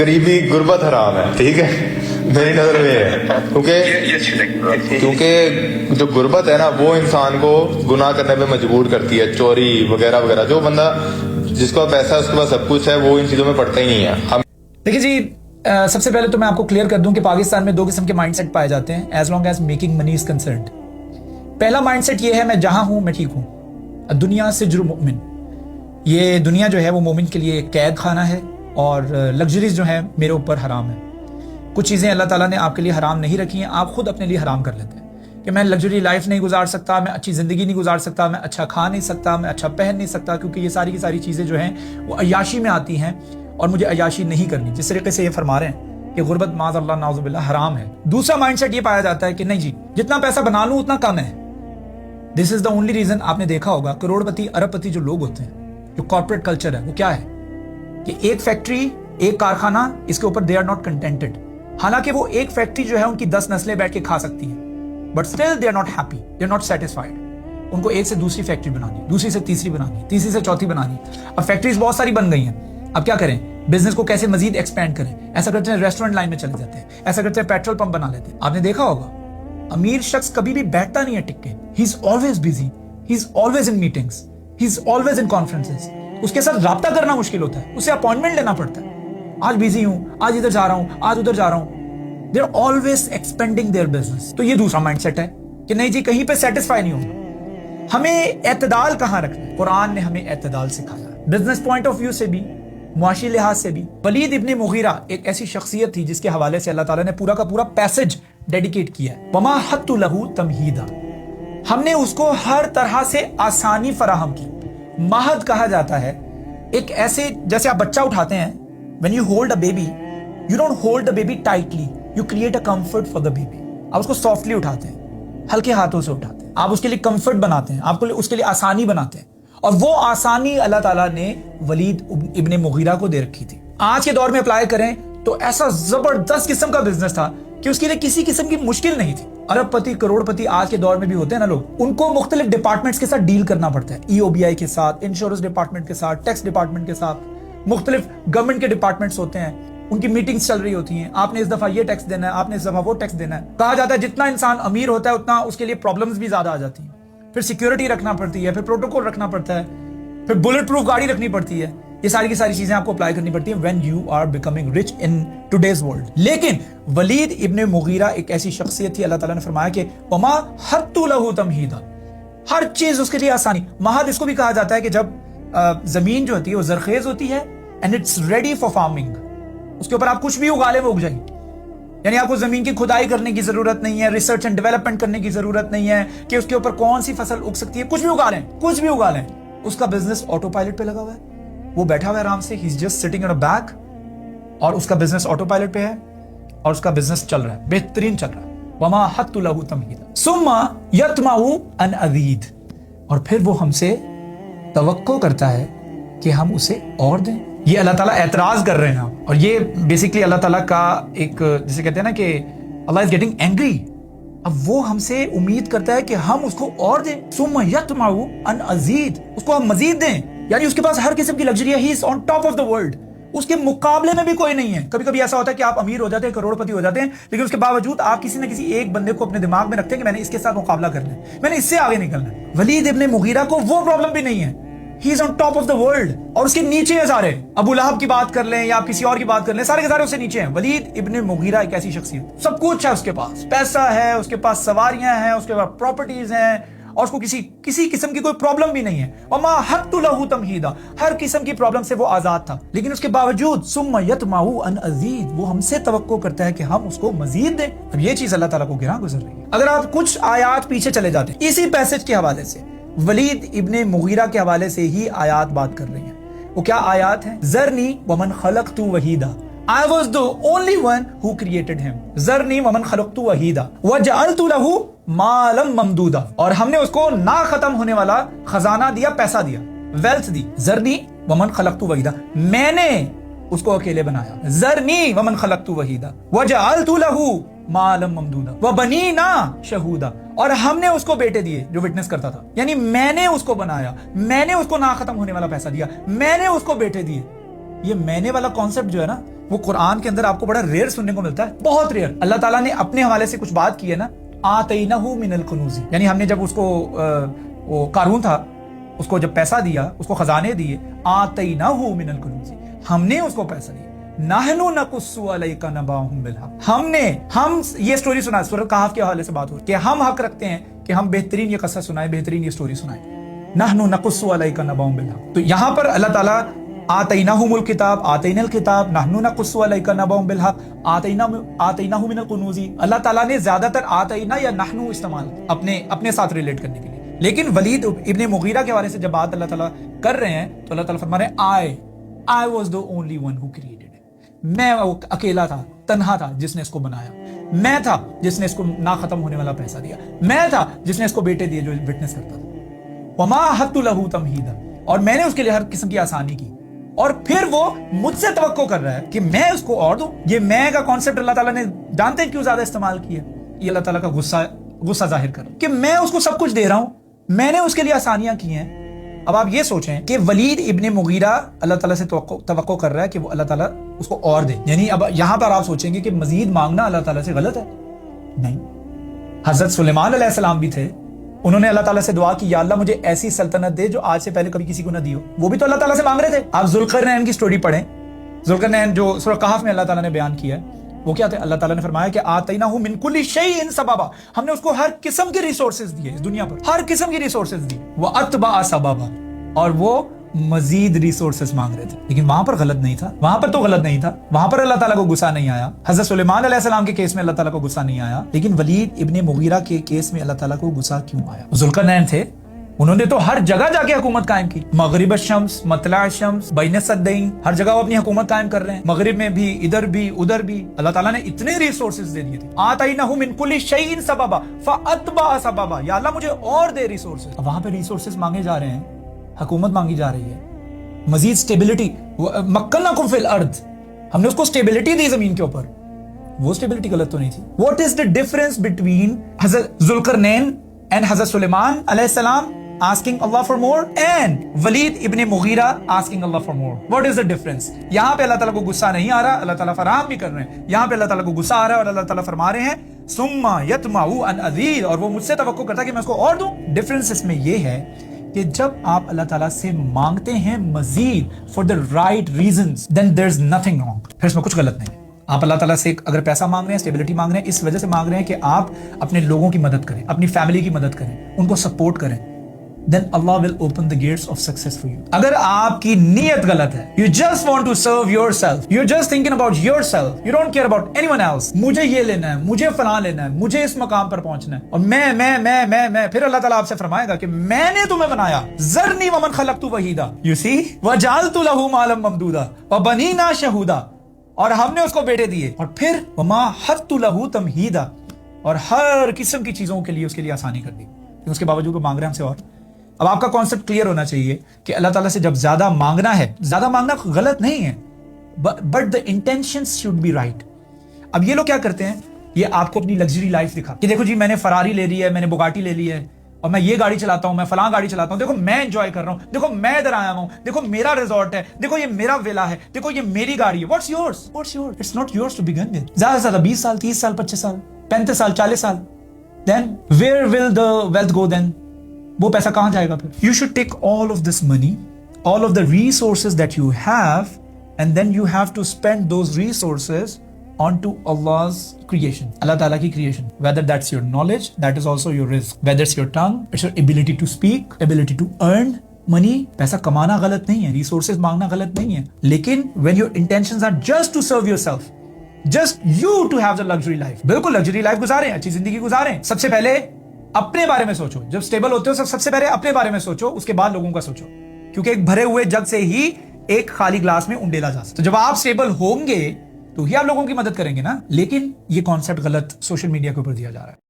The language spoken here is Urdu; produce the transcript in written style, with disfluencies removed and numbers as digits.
غریبی غربت حرام ہے, ٹھیک ہے, میری نظر میں ہے, کیونکہ جو غربت ہے نا وہ انسان کو گناہ کرنے پہ مجبور کرتی ہے, چوری وغیرہ وغیرہ. جو بندہ جس کو پیسہ اس کے پاس سب کچھ ہے وہ ان چیزوں میں پڑتا ہی نہیں ہے. دیکھیے جی, سب سے پہلے تو میں آپ کو کلیئر کر دوں کہ پاکستان میں دو قسم کے مائنڈ سیٹ پائے جاتے ہیں as long as making money is concerned. پہلا مائنڈ سیٹ یہ ہے میں جہاں ہوں میں ٹھیک ہوں, دنیا سجر مومن, یہ دنیا جو ہے وہ مومن کے لیے ایک قید خانہ ہے اور لگژریز جو ہیں میرے اوپر حرام ہے. کچھ چیزیں اللہ تعالیٰ نے آپ کے لیے حرام نہیں رکھی ہیں, آپ خود اپنے لیے حرام کر لیتے ہیں کہ میں لگژری لائف نہیں گزار سکتا, میں اچھی زندگی نہیں گزار سکتا, میں اچھا کھا نہیں سکتا, میں اچھا پہن نہیں سکتا, کیونکہ یہ ساری کی ساری چیزیں جو ہیں وہ عیاشی میں آتی ہیں اور مجھے عیاشی نہیں کرنی. جس طریقے سے یہ فرما رہے ہیں کہ غربت معاذ اللہ نعوذ باللہ حرام ہے. دوسرا مائنڈ سیٹ یہ پایا جاتا ہے کہ نہیں جی جتنا پیسہ بنا لوں اتنا کم ہے. دس از دا اونلی ریزن. آپ نے دیکھا ہوگا کروڑ پتی ارب پتی جو لوگ ہوتے ہیں, جو کارپوریٹ کلچر ہے وہ کیا ہے کہ ایک فیکٹری ایک کارخانہ, اس کے اوپر دے آر ناٹ کنٹینٹڈ. حالانکہ وہ ایک فیکٹری جو ہے ان کی 10 نسلیں بیٹھ کے کھا سکتی ہیں, but still they are not happy, they are not satisfied. ان کو ایک سے دوسری فیکٹری بنانی, دوسری سے تیسری بنانی, تیسری سے چوتھی بنانی. اب فیکٹریز بہت ساری بن گئی ہیں, اب کیا کریں, بزنس کو کیسے مزید ایکسپینڈ کریں. ایسا کرتے ہیں ریسٹورنٹ لائن میں چلے جاتے ہیں, ایسا کرتے ہیں پیٹرول پمپ بنا لیتے ہیں. آپ نے دیکھا ہوگا امیر شخص کبھی بھی بیٹھتا نہیں ہے ٹک کے, he is always busy, he is always in meetings, he is always in conferences. اس کے ساتھ رابطہ کرنا مشکل ہوتا ہے, اسے اپوائنٹمنٹ لینا پڑتا ہے. آج بزی ہوں, آج ادھر جا رہا ہوں, آج ادھر جا رہا ہوں. They are always expanding their business. تو یہ دوسرا مائنڈ سیٹ ہے کہ نہیں جی کہیں پہ سیٹسفائی نہیں ہوگا. ہمیں اعتدال کہاں رکھنا ہے, قرآن نے ہمیں اعتدال سکھایا, بزنس پوائنٹ آف ویو سے بھی, معاشی لحاظ سے بھی. ولید ابن مغیرہ ایک ایسی شخصیت تھی جس کے حوالے سے اللہ تعالیٰ نے پورا کا پورا پیسج ڈیڈیکیٹ کیا ہے. وما حت لہو تمہیدا, ہم نے اس کو ہر طرح سے آسانی فراہم کی. مہد کہا جاتا ہے ایک ایسے, جیسے آپ بچہ اٹھاتے ہیں, when you hold a baby you don't hold the baby tightly, you create a comfort for the baby. آپ اس کو سافٹلی اٹھاتے ہیں, ہلکے ہاتھوں سے اٹھاتے ہیں, آپ اس کے لیے کمفرٹ بناتے ہیں, آپ کو اس کے لیے آسانی بناتے ہیں. اور وہ آسانی اللہ تعالیٰ نے ولید ابن مغیرہ کو دے رکھی تھی. آج کے دور میں اپلائی کریں تو ایسا زبردست قسم کا بزنس تھا کہ اس کے لیے کسی قسم کی مشکل نہیں تھی. ارب پتی کروڑ پتی آج کے دور میں بھی ہوتے ہیں نا لوگ, ان کو مختلف ڈپارٹمنٹس کے ساتھ ڈیل کرنا پڑتا ہے, EOBI کے ساتھ, انشورنس ڈپارٹمنٹ کے ساتھ, ٹیکس ڈپارٹمنٹ کے ساتھ, مختلف گورنمنٹ کے ڈپارٹمنٹس ہوتے ہیں, ان کی میٹنگز چل رہی ہوتی ہیں. آپ نے اس دفعہ یہ ٹیکس دینا ہے, آپ نے اس دفعہ وہ ٹیکس دینا ہے. کہا جاتا ہے جتنا انسان امیر ہوتا ہے اتنا اس کے لیے پرابلمز بھی زیادہ آ جاتی ہیں. پھر سیکیورٹی رکھنا پڑتی ہے, پھر پروٹوکول رکھنا پڑتا ہے, پھر بلٹ پروف گاڑی رکھنی پڑتی ہے. یہ ساری کی ساری چیزیں آپ کو اپلائی کرنی پڑتی ہیں when you are becoming rich in today's world. لیکن ولید ابن مغیرہ ایک ایسی شخصیت تھی, اللہ تعالیٰ نے فرمایا کہ وما حت لہ تمہیدا, ہر چیز اس کے لیے آسانی. مہد اس کو بھی کہا جاتا ہے کہ جب زمین جو ہوتی ہے وہ زرخیز ہوتی ہے and it's ready for farming, اس کے اوپر آپ کچھ بھی اگا لیں وہ اگ جائیں. یعنی آپ کو زمین کی کھدائی کرنے کی ضرورت نہیں ہے, ریسرچ اینڈ ڈیولپمنٹ کرنے کی ضرورت نہیں ہے کہ اس کے اوپر کون سی فصل اگ سکتی ہے. کچھ بھی اگا لیں, کچھ بھی اگا لیں. اس کا بزنس آٹو پائلٹ پہ لگا ہوا ہے, وہ بیٹھا ہوا ہے آرام سے, he's just sitting on a back, اور اس کا بزنس آٹو پائلٹ پہ ہے اور اس کا بزنس چل رہا ہے, بہترین چل رہا ہے. وما حت لہ تمہیدا ثم یطمع ان ازید, اور پھر وہ ہم سے توقع کرتا ہے کہ ہم اسے اور دیں. یہ اللہ تعالیٰ اعتراض کر رہے ہیں, اور یہ بیسکلی اللہ تعالیٰ کا ایک, جسے کہتے ہیں نا کہ اللہ از گیٹنگ اینگری. اب وہ ہم سے امید کرتا ہے کہ ہم اس کو اور دیں. ثم یطمع ان ازید, اس کو ہم مزید دیں. یعنی اس کے پاس ہر قسم کی لگژری ہے, he is on top of the world, اس کے مقابلے میں بھی کوئی نہیں ہے. کبھی کبھی ایسا ہوتا ہے کہ آپ امیر ہو جاتے ہیں, کروڑ پتی ہو جاتے ہیں, لیکن اس کے باوجود آپ کسی نہ کسی ایک بندے کو اپنے دماغ میں رکھتے ہیں کہ میں نے اس کے ساتھ مقابلہ کرنا ہے, میں نے اس سے آگے نکلنا ہے. ولید ابن مغیرہ کو وہ پرابلم بھی نہیں ہے, he is on top of the world, اور اس کے نیچے ہیں سارے. ابو لہب کی بات کر لیں یا آپ کسی اور کی بات کر لیں, سارے کے سارے اس سے نیچے ہیں. ولید ابن مغیرہ ایک ایسی شخصیت, سب کچھ ہے اس کے پاس, پیسہ ہے, اس کے پاس سواریاں ہیں, اس کے پاس پراپرٹیز ہیں, اور اس کو کسی قسم کی کوئی پرابلم بھی نہیں ہے. وما حت لہ تمہیدا, ہر قسم کی پرابلم سے وہ آزاد تھا, لیکن اس کے باوجود ثم یطمع ان ازید, وہ ہم سے توقع کرتا ہے کہ ہم اس کو مزید دیں. اب یہ چیز اللہ تعالیٰ کو گراں گزر رہی ہے. اگر آپ کچھ آیات پیچھے چلے جاتے ہیں, اسی پیسج کے حوالے سے, ولید ابن مغیرہ کے حوالے سے ہی آیات بات کر رہی ہیں. وہ کیا آیات ہیں؟ ذرنی ومن خلقت وحیدا, I was the only one who created him. ذرنی ومن خلقت وحیدا وجعلت له مالا ممدودا, اور ہم نے اس کو نہ ختم ہونے والا خزانہ دیا, پیسہ دیا, ویلتھ دی. ذرنی ومن خلقت وحیدا, میں نے اس کو اکیلے بنایا. ذرنی ومن خلقت وحیدا وجعلت له مالا ممدودا وبنینا شہودا, اور ہم نے اس کو بیٹے دیے جو وٹنس کرتا تھا. یعنی میں نے اس کو بنایا, میں نے اس کو نہ ختم ہونے والا پیسہ دیا, میں نے اس کو بیٹے دیے. یہ میں نے والا کانسیپٹ جو ہے نا, وہ قرآن کے اندر آپ کو بڑا ریئر سننے کو ملتا ہے, بہت ریئر. اللہ تعالیٰ نے اپنے حوالے سے کچھ بات کی ہے نا, آتینہ من الکنوز, یعنی ہم نے جب اس کو وہ قارون تھا, اس کو جب پیسہ دیا, اس کو خزانے دیے, آتینہ من الکنوز, ہم نے اس کو پیسہ دیا. نحن نقص علیک نبأہم بالحق, ہم یہ سٹوری سنا, سورۃ کہف کے حوالے سے بات ہو رہی ہے کہ ہم حق رکھتے ہیں کہ ہم بہترین یہ قصہ سنائیں, بہترین یہ سٹوری سنائیں. نحن نقص علیک نبأہم بالحق. تو یہاں پر اللہ تعالیٰ آتیناہم الکتاب, آتینا الکتاب, نحن نقص علیک نبأہم بالحق, آتینہ من الکنوز. اللہ تعالیٰ نے زیادہ تر آتینا یا نحن استعمال اپنے ساتھ ریلیٹ کرنے کے لیے. لیکن ولید ابن مغیرہ کے حوالے سے جب بات اللہ تعالیٰ کر رہے ہیں تو اللہ تعالیٰ فرما رہے ہیں I was the only one who created it. میں اکیلا تھا, تنہا تھا جس نے اس کو بنایا. میں تھا جس نے اس کو نہ ختم ہونے والا پیسہ دیا. میں تھا جس نے اس کو بیٹے دیے جو وٹنس کرتا تھا. وما حت لہ تمہیدا, اور میں نے اس کے لیے ہر قسم کی آسانی کی. اور پھر وہ مجھ سے توقع کر رہا ہے کہ میں اس کو اور دوں. یہ میں کا کانسیپٹ اللہ تعالیٰ نے جانتے ہیں کیوں زیادہ استعمال کیا. یہ اللہ تعالیٰ کا غصہ ظاہر کر کہ میں اس کو سب کچھ دے رہا ہوں, میں نے اس کے لیے آسانیاں کی ہیں. اب آپ یہ سوچیں کہ ولید ابن مغیرہ اللہ تعالیٰ سے توقع کر رہا ہے کہ وہ اللہ تعالیٰ اس کو اور دے. یعنی اب یہاں پر آپ سوچیں گے کہ مزید مانگنا اللہ تعالیٰ سے غلط ہے. نہیں, حضرت سلیمان علیہ السلام بھی تھے, انہوں نے اللہ تعالیٰ سے دعا کی, یا اللہ مجھے ایسی سلطنت دے جو آج سے پہلے کبھی کسی کو نہ دی ہو. وہ بھی تو اللہ تعالیٰ سے مانگ رہے تھے. آپ ذوالقرنین کی سٹوری پڑھیں, ذوالقرنین جو سورہ کہف میں اللہ تعالیٰ نے بیان کیا ہے, وہ کیا تھے؟ اللہ تعالیٰ نے فرمایا کہ آتینہ من کل شیء سببا, ہم نے اس کو ہر قسم کے ریسورسز دیے, اس دنیا پر ہر قسم کی ریسورسز دی. واتبع سببا, اور وہ مزید ریسورسز مانگ رہے تھے. لیکن وہاں پر غلط نہیں تھا, وہاں پر تو غلط نہیں تھا, وہاں پر اللہ تعالیٰ کو غصہ نہیں آیا. حضرت سلیمان علیہ السلام کے کیس میں اللہ تعالیٰ کو غصہ نہیں آیا, لیکن ولید ابن مغیرہ کے کیس میں اللہ تعالیٰ کو غصہ کیوں آیا؟ ذوالقرنین تھے, انہوں نے تو ہر جگہ جا کے حکومت قائم کی. مغرب الشمس, مطلع الشمس, بین السدین, ہر جگہ وہ اپنی حکومت قائم کر رہے ہیں. مغرب میں بھی, ادھر بھی, ادھر بھی. اللہ تعالیٰ نے اتنے ریسورسز دے دیے تھے. آتینہ من کل شیء سببا فاتبع سببا, یا اللہ مجھے اور دے ریسورسز. وہاں پہ ریسورسز مانگے جا رہے ہیں, حکومت مانگی جا رہی ہے, مزید سٹیبلٹی. مکناکم فی الارض, ہم نے اس کو سٹیبلٹی دی زمین کے اوپر. وہ سٹیبلٹی غلط تو نہیں تھی. What is the difference between حضرت ذوالقرنین اینڈ حضرت سلیمان علیہ السلام asking Allah for more and ولید ابن مغیرہ asking Allah for more? What is the difference? یہاں پہ اللہ تعالیٰ کو غصہ نہیں آ رہا, اللہ تعالیٰ فراہم بھی کر رہے ہیں. یہاں پہ اللہ تعالیٰ کو غصہ آ رہا ہے اور اللہ تعالیٰ فرما رہے ہیں ثم یطمع ان ازید, اور وہ مجھ سے توقع کرتا ہے کہ میں اس کو اور دوں. ڈفرنس اس میں یہ ہے کہ جب آپ اللہ تعالیٰ سے مانگتے ہیں مزید for the right reasons, then there's nothing wrong. پھر اس میں کچھ غلط نہیں ہے. آپ اللہ تعالیٰ سے اگر پیسہ مانگ رہے ہیں, اسٹیبلٹی مانگ رہے ہیں, اس وجہ سے مانگ رہے ہیں کہ آپ اپنے لوگوں کی مدد کریں, اپنی فیملی کی مدد کریں, ان کو سپورٹ کریں, then Allah will open the gates of success for you. اگر آپ کی نیت غلط ہے, you just want to serve yourself, you're just thinking about yourself, you don't care about anyone else, مجھے یہ لینا ہے, مجھے فلاں لینا ہے, مجھے اس مقام پر پہنچنا ہے, اور میں, پھر اللہ تعالیٰ آپ سے فرمائے گا کہ میں نے تمہیں بنایا, ذرنی ومن خلقت وحیدا, you see, وجعلت له مالا ممدودا وبنینا شہودا, اور ہم نے اس کو بیٹے دیے, اور پھر وما حدت له تمہیدا, اور ہر قسم کی چیزوں کے لیے اس کے لیے آسانی کر دی. اس کے باوجود وہ مانگ رہے ہیں ہم سے. اور اب آپ کا کانسیپٹ کلیئر ہونا چاہیے کہ اللہ تعالیٰ سے جب زیادہ مانگنا ہے, زیادہ مانگنا غلط نہیں ہے, but the intentions should be right. اب یہ لوگ کیا کرتے ہیں, یہ آپ کو اپنی لگژری لائف دکھا کہ دیکھو جی میں نے فراری لے لی ہے, میں نے بوگاٹی لے لی ہے, اور میں یہ گاڑی چلاتا ہوں, میں فلاں گاڑی چلاتا ہوں, دیکھو میں انجوائے کر رہا ہوں, دیکھو میں ادھر آیا ہوں, دیکھو میرا ریزورٹ ہے, دیکھو یہ میرا ویلا ہے, دیکھو یہ میری گاڑی ہے. What's yours? It's not yours to begin with. زیادہ سے زیادہ 20 سال, 30 سال, 25 سال, 35 سال, 40 سال, then where will the wealth گو دین؟ وہ پیسہ کہاں جائے گا پھر؟ You should take all of this money, all of the resources that you have, and then you have to spend those resources onto Allah's creation, Allah Ta'ala ki creation. Whether that's your knowledge, that is also your rizq. Whether it's your tongue, it's your ability to speak, ability to earn money. پیسہ کمانا غلط نہیں ہے, resources مانگنا غلط نہیں ہے, لیکن when your intentions are just to serve yourself, just you to have the luxury life. بالکل luxury life گزاریں, اچھی زندگی گزاریں. سب سے پہلے اپنے بارے میں سوچو. جب سٹیبل ہوتے ہو سب سے پہلے اپنے بارے میں سوچو, اس کے بعد لوگوں کا سوچو, کیونکہ ایک بھرے ہوئے جگ سے ہی ایک خالی گلاس میں انڈیلا جا سکتا. تو جب آپ سٹیبل ہوں گے تو ہی آپ لوگوں کی مدد کریں گے نا. لیکن یہ کانسیپٹ غلط سوشل میڈیا کے اوپر دیا جا رہا ہے.